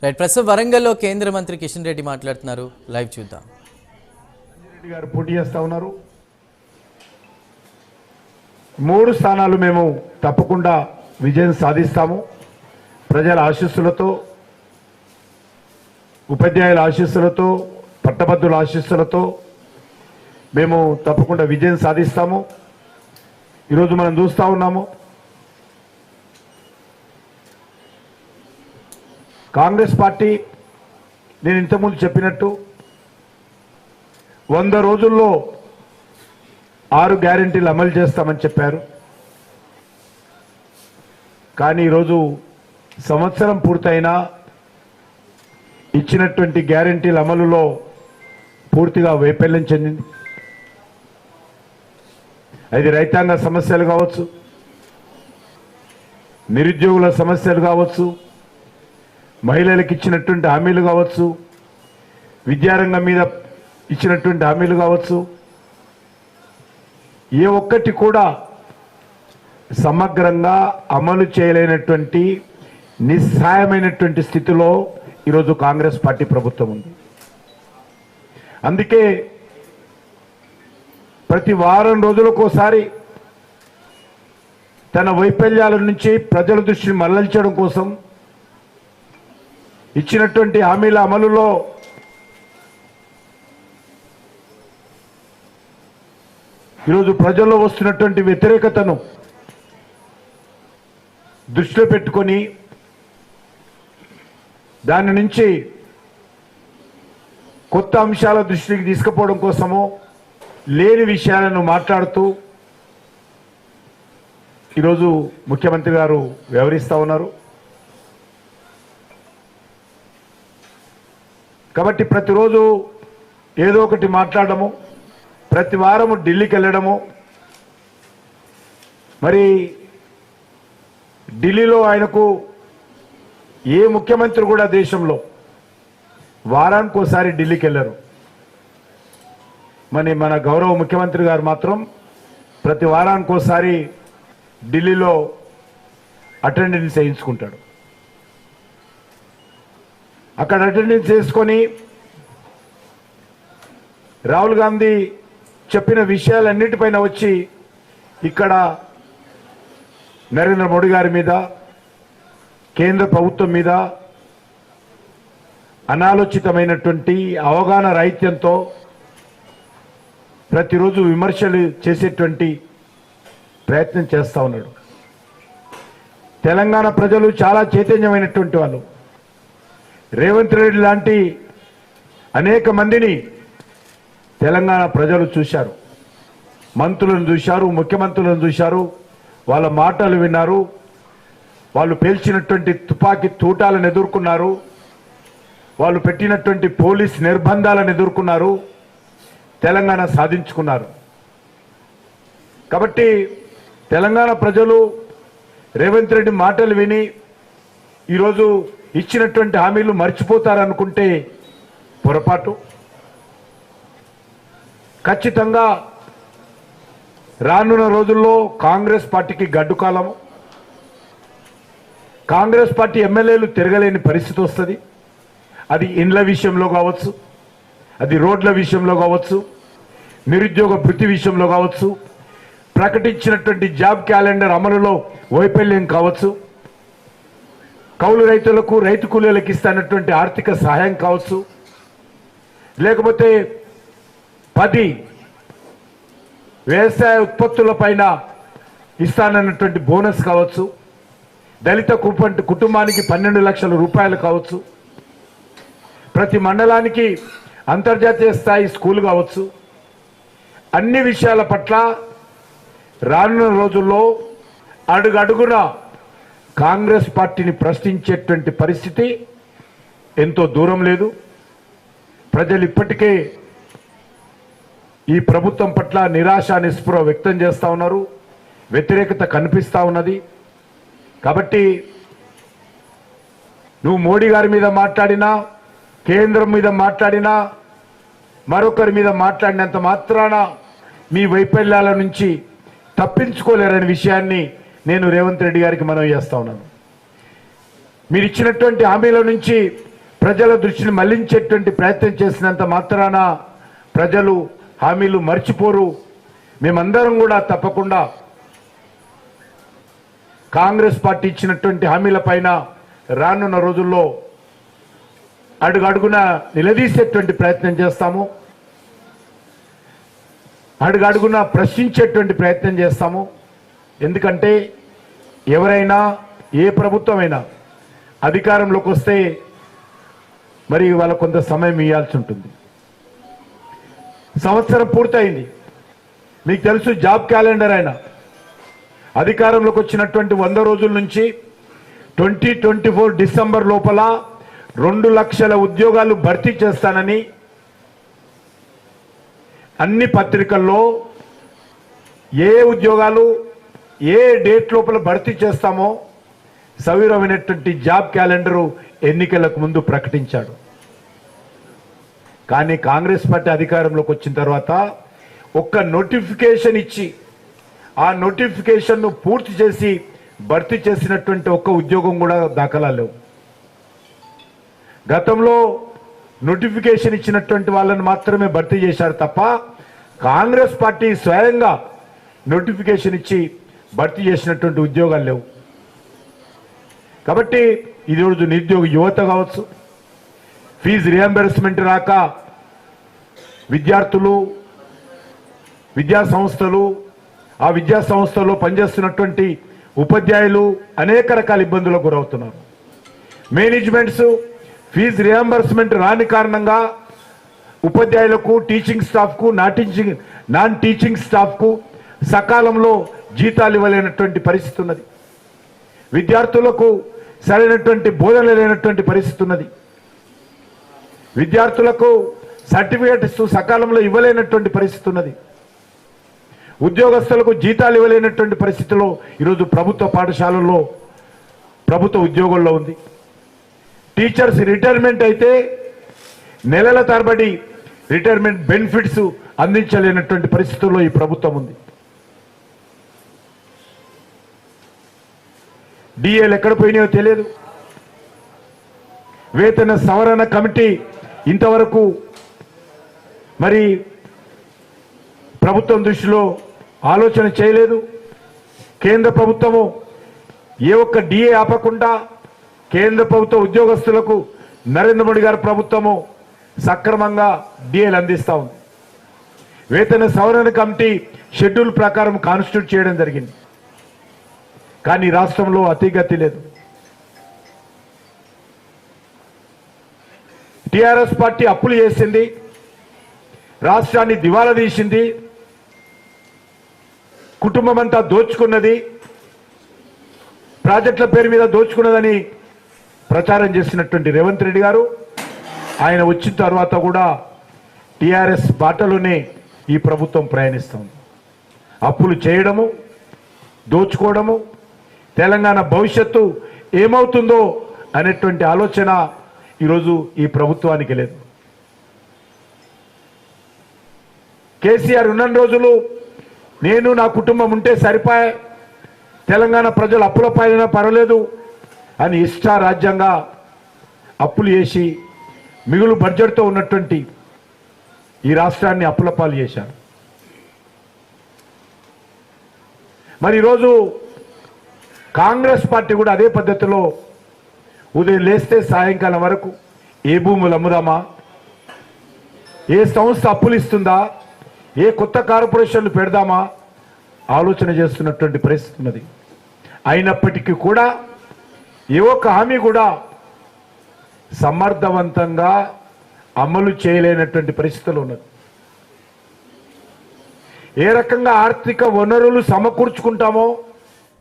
Right, ప్రస్తుతం వరంగల్లో కేంద్ర మంత్రి కిషన్ రెడ్డి మాట్లాడుతున్నారు. లైవ్ చూద్దాం. రెడ్డి గారు పోటీ చేస్తా ఉన్నారు. 3 స్థానాలు మేము తప్పకుండా విజయం సాధిస్తాము. ప్రజల ఆశీస్సులతో, ఉపాధ్యాయుల ఆశీస్సులతో, పట్టభద్రుల ఆశీస్సులతో మేము తప్పకుండా విజయం సాధిస్తాము. ఈరోజు మనం చూస్తూ ఉన్నాము, కాంగ్రెస్ పార్టీ నేను ఇంతకుముందు చెప్పినట్టు 100 రోజుల్లో 6 గ్యారెంటీలు అమలు చేస్తామని చెప్పారు. కానీ ఈరోజు సంవత్సరం పూర్తయినా ఇచ్చినటువంటి గ్యారెంటీల అమలులో పూర్తిగా వైఫల్యం చెందింది. అది రైతాంగ సమస్యలు కావచ్చు, నిరుద్యోగుల సమస్యలు కావచ్చు, మహిళలకు ఇచ్చినటువంటి హామీలు కావచ్చు, విద్యారంగం మీద ఇచ్చినటువంటి హామీలు కావచ్చు, ఏ ఒక్కటి కూడా సమగ్రంగా అమలు చేయలేనటువంటి నిస్సహాయమైనటువంటి స్థితిలో ఈరోజు కాంగ్రెస్ పార్టీ ప్రభుత్వం ఉంది. అందుకే ప్రతి వారం రోజులకోసారి తన వైఫల్యాల నుంచి ప్రజల దృష్టిని మళ్లించడం కోసం ఇచ్చినటువంటి హామీల అమలులో ఈరోజు ప్రజల్లో వస్తున్నటువంటి వ్యతిరేకతను దృష్టిలో పెట్టుకొని దాని నుంచి కొత్త అంశాల దృష్టికి తీసుకుపోవడం కోసము లేని విషయాలను మాట్లాడుతూ ఈరోజు ముఖ్యమంత్రి గారు వ్యవహరిస్తూ ఉన్నారు. కాబట్టి ప్రతిరోజు ఏదో ఒకటి మాట్లాడము, ప్రతి వారము ఢిల్లీకి వెళ్ళడము, మరి ఢిల్లీలో ఆయనకు ఏ ముఖ్యమంత్రి కూడా దేశంలో వారానికి ఒకసారి ఢిల్లీకి వెళ్ళరు. మన గౌరవ ముఖ్యమంత్రి గారు మాత్రం ప్రతి వారానికి ఒకసారి ఢిల్లీలో అటెండెన్స్ వేయించుకుంటాడు. అక్కడ అటెండెన్స్ చేసుకొని రాహుల్ గాంధీ చెప్పిన విషయాలన్నిటిపైన వచ్చి ఇక్కడ నరేంద్ర మోడీ గారి మీద, కేంద్ర ప్రభుత్వం మీద అనాలోచితమైనటువంటి అవగాహన రాహిత్యంతో ప్రతిరోజు విమర్శలు చేసేటువంటి ప్రయత్నం చేస్తూ ఉన్నాడు. తెలంగాణ ప్రజలు చాలా చైతన్యమైనటువంటి వాళ్ళు. రేవంత్ రెడ్డి లాంటి అనేక మందిని తెలంగాణ ప్రజలు చూశారు, మంత్రులను చూశారు, ముఖ్యమంత్రులను చూశారు, వాళ్ళ మాటలు విన్నారు, వాళ్ళు పేల్చినటువంటి తుపాకీ తూటాలను ఎదుర్కొన్నారు, వాళ్ళు పెట్టినటువంటి పోలీస్ నిర్బంధాలను ఎదుర్కొన్నారు, తెలంగాణ సాధించుకున్నారు. కాబట్టి తెలంగాణ ప్రజలు రేవంత్ రెడ్డి మాటలు విని ఈరోజు ఇచ్చినటువంటి హామీలు మర్చిపోతారనుకుంటే పొరపాటు. ఖచ్చితంగా రానున్న రోజుల్లో కాంగ్రెస్ పార్టీకి గడ్డు కాలము. కాంగ్రెస్ పార్టీ ఎమ్మెల్యేలు తిరగలేని పరిస్థితి వస్తుంది. అది ఇండ్ల విషయంలో కావచ్చు, అది రోడ్ల విషయంలో కావచ్చు, నిరుద్యోగ భృతి విషయంలో కావచ్చు, ప్రకటించినటువంటి జాబ్ క్యాలెండర్ అమలులో వైఫల్యం కావచ్చు, కౌలు రైతులకు, రైతు కూలీలకు ఇస్తున్నటువంటి ఆర్థిక సహాయం కావచ్చు, లేకపోతే 10 వ్యవసాయ ఉత్పత్తుల పైన ఇస్తానన్నటువంటి బోనస్ కావచ్చు, దళిత కుటుంబానికి 12 లక్షల రూపాయలు కావచ్చు, ప్రతి మండలానికి అంతర్జాతీయ స్థాయి స్కూల్ కావచ్చు, అన్ని విషయాల పట్ల రానున్న రోజుల్లో అడుగడుగున కాంగ్రెస్ పార్టీని ప్రశ్నించేటువంటి పరిస్థితి ఎంతో దూరం లేదు. ప్రజలు ఇప్పటికే ఈ ప్రభుత్వం పట్ల నిరాశ నిస్పృహ వ్యక్తం చేస్తూ ఉన్నారు, వ్యతిరేకత కనిపిస్తూ ఉన్నది. కాబట్టి నువ్వు మోడీ గారి మీద మాట్లాడినా, కేంద్రం మీద మాట్లాడినా, మరొకరి మీద మాట్లాడినంత మాత్రాన మీ వైఫల్యాల నుంచి తప్పించుకోలేరనే విషయాన్ని నేను రేవంత్ రెడ్డి గారికి మనవి చేస్తా ఉన్నాను. మీరు ఇచ్చినటువంటి హామీల నుంచి ప్రజల దృష్టిని మళ్లించేటువంటి ప్రయత్నం చేసినంత మాత్రాన ప్రజలు హామీలు మర్చిపోరు. మేమందరం కూడా తప్పకుండా కాంగ్రెస్ పార్టీ ఇచ్చినటువంటి హామీల పైన రానున్న రోజుల్లో అడుగడుగున నిలదీసేటువంటి ప్రయత్నం చేస్తాము, అడుగడుగున ప్రశ్నించేటువంటి ప్రయత్నం చేస్తాము. ఎందుకంటే ఎవరైనా ఏ ప్రభుత్వమైనా అధికారంలోకి వస్తే మరి వాళ్ళ కొంత సమయం ఇవ్వాల్సి ఉంటుంది. సంవత్సరం పూర్తయింది. మీకు తెలుసు, జాబ్ క్యాలెండర్ అయినా అధికారంలోకి వచ్చినటువంటి 100 రోజుల నుంచి 2024 డిసెంబర్ లోపల 2 లక్షల ఉద్యోగాలు భర్తీ చేస్తానని అన్ని పత్రికల్లో ఏ ఉద్యోగాలు ఏ డేట్ లోపల భర్తీ చేస్తామో సవిరమైనటువంటి జాబ్ క్యాలెండరు ఎన్నికలకు ముందు ప్రకటించాడు. కానీ కాంగ్రెస్ పార్టీ అధికారంలోకి వచ్చిన తర్వాత ఒక్క నోటిఫికేషన్ ఇచ్చి ఆ నోటిఫికేషన్ను పూర్తి చేసి భర్తీ చేసినటువంటి ఒక్క ఉద్యోగం కూడా దాఖలాలు లేవు. గతంలో నోటిఫికేషన్ ఇచ్చినటువంటి వాళ్ళని మాత్రమే భర్తీ చేశారు తప్ప కాంగ్రెస్ పార్టీ స్వయంగా నోటిఫికేషన్ ఇచ్చి భర్తీ చేసినటువంటి ఉద్యోగాలు లేవు. కాబట్టి ఈరోజు నిరుద్యోగ యువత కావచ్చు, ఫీజు రియంబర్స్మెంట్ రాక విద్యార్థులు, విద్యా సంస్థలు, ఆ విద్యా సంస్థల్లో పనిచేస్తున్నటువంటి ఉపాధ్యాయులు అనేక రకాల ఇబ్బందులకు గురవుతున్నారు. మేనేజ్మెంట్స్ ఫీజు రియంబర్స్మెంట్ రాని కారణంగా ఉపాధ్యాయులకు, టీచింగ్ స్టాఫ్కు, నాన్ టీచింగ్ స్టాఫ్కు సకాలంలో జీతాలు ఇవ్వలేనటువంటి పరిస్థితి ఉన్నది. విద్యార్థులకు సరైనటువంటి బోధన లేనటువంటి పరిస్థితి ఉన్నది. విద్యార్థులకు సర్టిఫికేట్స్ సకాలంలో ఇవ్వలేనటువంటి పరిస్థితి ఉన్నది. ఉద్యోగస్తులకు జీతాలు ఇవ్వలేనటువంటి పరిస్థితిలో ఈరోజు ప్రభుత్వ పాఠశాలల్లో, ప్రభుత్వ ఉద్యోగుల్లో ఉంది. టీచర్స్ రిటైర్మెంట్ అయితే నెలల తరబడి రిటైర్మెంట్ బెనిఫిట్స్ అందించలేనటువంటి పరిస్థితుల్లో ఈ ప్రభుత్వం ఉంది. డిఏలు ఎక్కడ పోయినాయో తెలియదు. వేతన సవరణ కమిటీ ఇంతవరకు మరి ప్రభుత్వం దృష్టిలో ఆలోచన చేయలేదు. కేంద్ర ప్రభుత్వము ఏ ఒక్క డిఏ ఆపకుండా కేంద్ర ప్రభుత్వ ఉద్యోగస్తులకు నరేంద్ర మోడీ గారి ప్రభుత్వము సక్రమంగా డిఏలు అందిస్తూ ఉంది. వేతన సవరణ కమిటీ షెడ్యూల్ ప్రకారం కాన్స్టిట్యూట్ చేయడం జరిగింది. కానీ రాష్ట్రంలో అతిగతి లేదు. టిఆర్ఎస్ పార్టీ అప్పులు చేసింది, రాష్ట్రాన్ని దివాలా తీసింది, కుటుంబం అంతా దోచుకున్నది, ప్రాజెక్టుల పేరు మీద దోచుకున్నదని ప్రచారం చేసినటువంటి రేవంత్ రెడ్డి గారు ఆయన వచ్చిన తర్వాత కూడా టిఆర్ఎస్ బాటలోనే ఈ ప్రభుత్వం ప్రయాణిస్తుంది. అప్పులు చేయడము, దోచుకోవడము, తెలంగాణ భవిష్యత్తు ఏమవుతుందో అనేటువంటి ఆలోచన ఈరోజు ఈ ప్రభుత్వానికి లేదు. కేసీఆర్ ఉన్న రోజులు నేను నా కుటుంబం ఉంటే సరిపాయే, తెలంగాణ ప్రజలు అప్పుల పైన పర్వాలేదు అని ఇష్టారాజ్యంగా అప్పులు చేసి మిగులు బడ్జెట్తో ఉన్నటువంటి ఈ రాష్ట్రాన్ని అప్పుల పాలు చేశారు. మరి ఈరోజు కాంగ్రెస్ పార్టీ కూడా అదే పద్ధతిలో ఉదయం లేస్తే సాయంకాలం వరకు ఏ భూములు అమ్ముదామా, ఏ సంస్థ అప్పులు ఇస్తుందా, ఏ కొత్త కార్పొరేషన్లు పెడదామా ఆలోచన చేస్తున్నటువంటి పరిస్థితి ఉన్నది. అయినప్పటికీ కూడా ఏ ఒక్క హామీ కూడా సమర్థవంతంగా అమలు చేయలేనటువంటి పరిస్థితులు ఉన్నది. ఏ రకంగా ఆర్థిక వనరులు సమకూర్చుకుంటామో